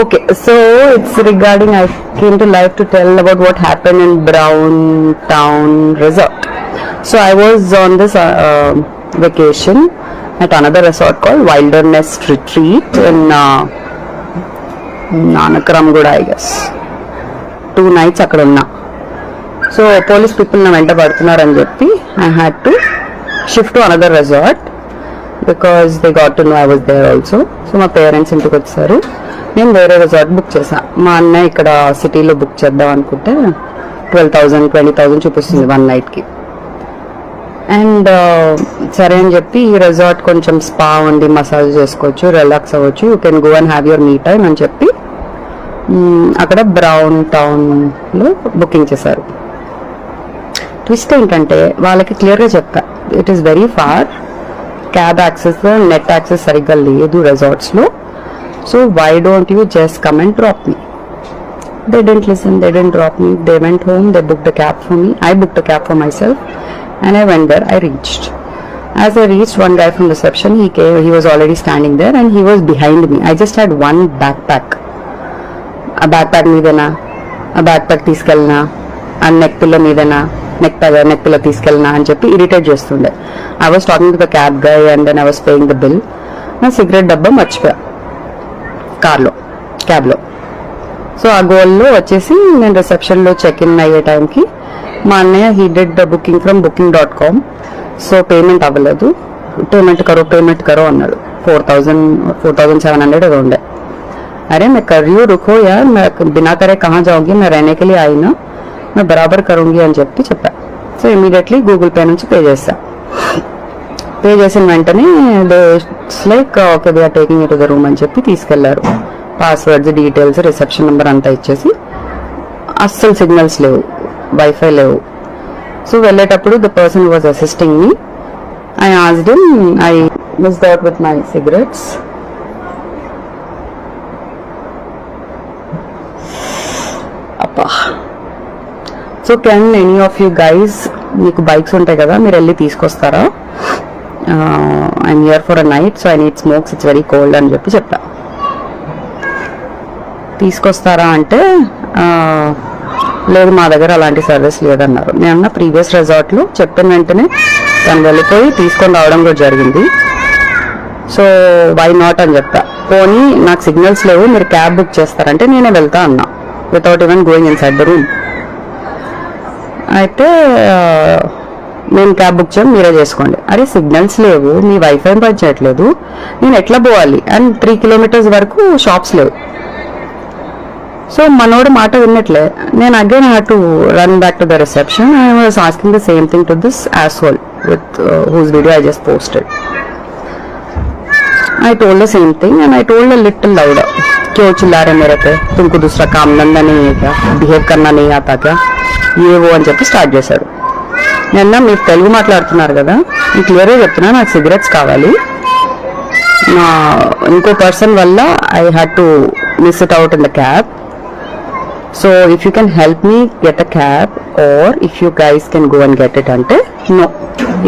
Okay, so it's regarding I came to live to tell about what happened in Brown Town Resort. So I was on this vacation at another resort called Wilderness Retreat in Nanakaramguda, I guess. 2 nights అక్కడ ఉన్నా. So police people నా వెంట పడుతున్నారని చెప్పి I had to shift to another resort because they got to know I was there also. So మా parents ఇంటికి వచ్చారు. నేను వేరే రిసార్ట్ బుక్ చేశాను. మా అన్నయ్య ఇక్కడ సిటీలో బుక్ చేద్దాం అనుకుంటే 12,000 20,000 చూపిస్తుంది 1 నైట్కి. అండ్ సరే అని చెప్పి ఈ రిసార్ట్ కొంచెం స్పా ఉంది, మసాజ్ చేసుకోవచ్చు, రిలాక్స్ అవ్వచ్చు, you can go and have your me time అని చెప్పి అక్కడ బ్రౌన్ టౌన్లో బుకింగ్ చేశారు. ట్విస్ట్ ఏంటంటే వాళ్ళకి క్లియర్గా చెప్పా, it is very far, cab access net access సరిగ్గా లేదు రిసార్ట్స్లో, so why don't you just come and drop me? They didn't listen, they didn't drop me. They went home, they booked a cab for me. I booked a cab for myself and I went there. I reached. As I reached, one guy from reception, he came, he was already standing there and he was behind me. I just had one backpack. A backpack meedena, a backpack తీసుకెళ్ళనా, a neck pillow meedena, neck pillow తీసుకెళ్ళనా అని చెప్పి irritate చేస్తుండే. I was talking to the cab guy and then I was paying the bill. నా cigarette డబ్బా మర్చిపోయా క్యాబ్లో. So ఆ గోల్లో వచ్చేసి నేను రిసెప్షన్లో check in అయ్యే టైంకి మా అన్నయ్య he did booking from booking.com. So payment అవ్వలేదు, పేమెంట్ కరో అన్నాడు. 4,700 ఏదో ఉండే. अरे मैं कर रही हूँ, रुको यार, मैं बिना करे कहाँ जाऊँगी, मैं रहने के लिए आई ना, मैं बराबर करूँगी అని చెప్పా. సో ఇమీడియట్లీ గూగుల్ పే నుంచి పే చేస్తా. పే చేసిన వెంటనే like okay they are taking it to the room అని చెప్పి తీసుకెళ్లారు. పాస్వర్డ్స్, డీటెయిల్స్, రిసెప్షన్ నెంబర్ అంతా ఇచ్చేసి, అస్సలు సిగ్నల్స్ లేవు, వైఫై లేవు. సో వెళ్ళేటప్పుడు the person was assisting me, I asked him, I missed out with my cigarettes. అప్పా. So can any of you guys, మీకు బైక్స్ ఉంటాయి కదా, మీరు వెళ్ళి తీసుకొస్తారా? I'm here for a night, so I need smokes, it's very cold అని చెప్పా. తీసుకొస్తారా అంటే లేదు, మా దగ్గర అలాంటి సర్వీస్ లేదన్నారు. నేను ప్రీవియస్ రిసార్ట్లో చెప్పిన వెంటనే తను వెళ్ళిపోయి తీసుకొని రావడం కూడా జరిగింది. సో వై నాట్ అని చెప్పా. పోనీ నాకు సిగ్నల్స్ లేవు, మీరు క్యాబ్ బుక్ చేస్తారంటే నేనే వెళ్తా అన్నా, without even going in side the room. అయితే నేను క్యాబ్ బుక్ చేయడం మీరే చేసుకోండి. అరే సిగ్నల్స్ లేవు, మీ వైఫై పని చేయట్లేదు, నేను ఎట్లా పోవాలి? అండ్ 3 kilometers వరకు షాప్స్ లేవు. సో మనోడు మాట విన్నట్లే, నేను again had to run back to the reception. I was asking the same thing to this asshole with whose video I just posted. I told the same thing and I told a little louder, क्यों चिल्ला रहे मेरे पे, तुमको दूसरा काम धंधा नहीं है क्या, बिहेव करना नहीं आता क्या, ये वो అని చెప్పి స్టార్ట్ చేశాడు. నిన్న మీరు తెలుగు మాట్లాడుతున్నారు కదా, నేను క్లియర్గా చెప్తున్నా, నాకు సిగరెట్స్ కావాలి. నా ఇంకో పర్సన్ వల్ల I had to miss it out in the cab. So if you can help me get a cab or if you guys can go and get it అంటే no,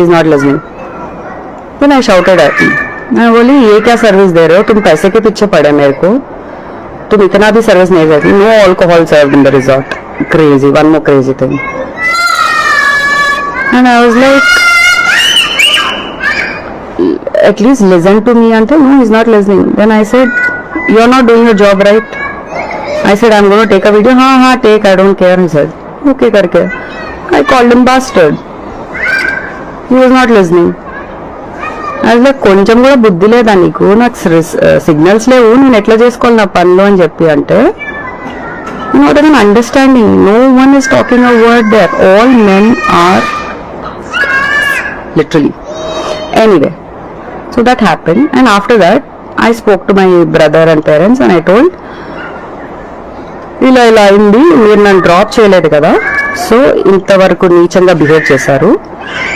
is not listening. then I shouted at him. मैं बोली ये क्या service दे रहे हो, तुम पैसे के पीछे पड़े मेरे को, तुम इतना भी सर्विस नहीं देती. No alcohol served in the resort. Crazy, one more crazy thing. And I was like, at least listen to me. Until no, he's not listening. Then I said, you're not doing your job right. I said, I'm going to take a video. हाँ take, I don't care. He said, okay करके. I called him bastard. He was not listening. I was like, కొంచెం కూడా బుద్ధి లేదా నీకు, నాకు signals లేవు, నేను ఎట్లా చేసుకోవాలి నా పనులు అని చెప్పి అంటే, not even understanding. No one is talking a word there. All men are literally. Anyway, so that happened, and after that I spoke to my brother and parents and I told, ఇలా అయింది, మీరు నన్ను drop చేయలేదు కదా, so ఇంతవరకు నీచంగా behave చేశారు,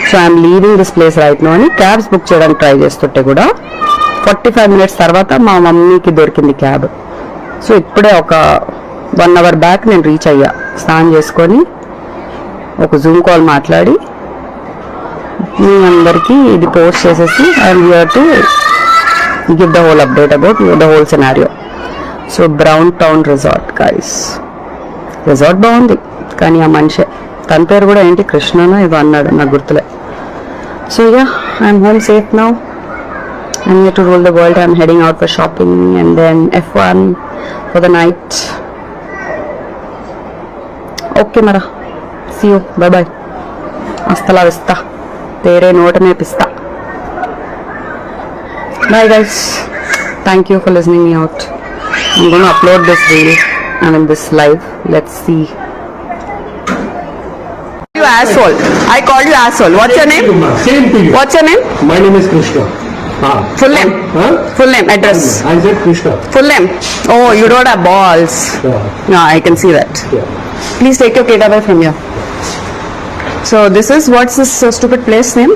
so I'm leaving this place right now అని క్యాబ్స్ బుక్ చేయడానికి ట్రై చేస్తుంటే కూడా 45 minutes తర్వాత మా మమ్మీకి దొరికింది క్యాబ్. సో ఇప్పుడే ఒక 1 hour బ్యాక్ నేను రీచ్ అయ్యా, స్నానం చేసుకొని ఒక జూమ్ కాల్ మాట్లాడి మీ అందరికీ ఇది పోస్ట్ చేసేసి I'm here to give the whole update about the whole scenario. So so brown town resort guys. Resort బాగుంది కానీ ఆ మనిషే, తన పేరు కూడా ఏంటి కృష్ణనో ఏదో అన్నాడు, నాకు గుర్తులే. So yeah, I'm home safe now. I'm here to rule the world. I'm heading out for shopping and then F1 for the night. Okay mara, see you, bye bye. Hasta la vista, tere note mein pista. Bye guys, thank you for listening me out. I'm going to upload this reel, I mean this live. Let's see. You asshole, I called you asshole. What's your name? Same to you. What's your name? My name is Krishna. Full name? Huh? Full name, address. I said Krishna. Full name. Oh, you don't have balls. Yeah. No, I can see that. Yeah. Please take your kid away from here. So this is, what's this stupid place name?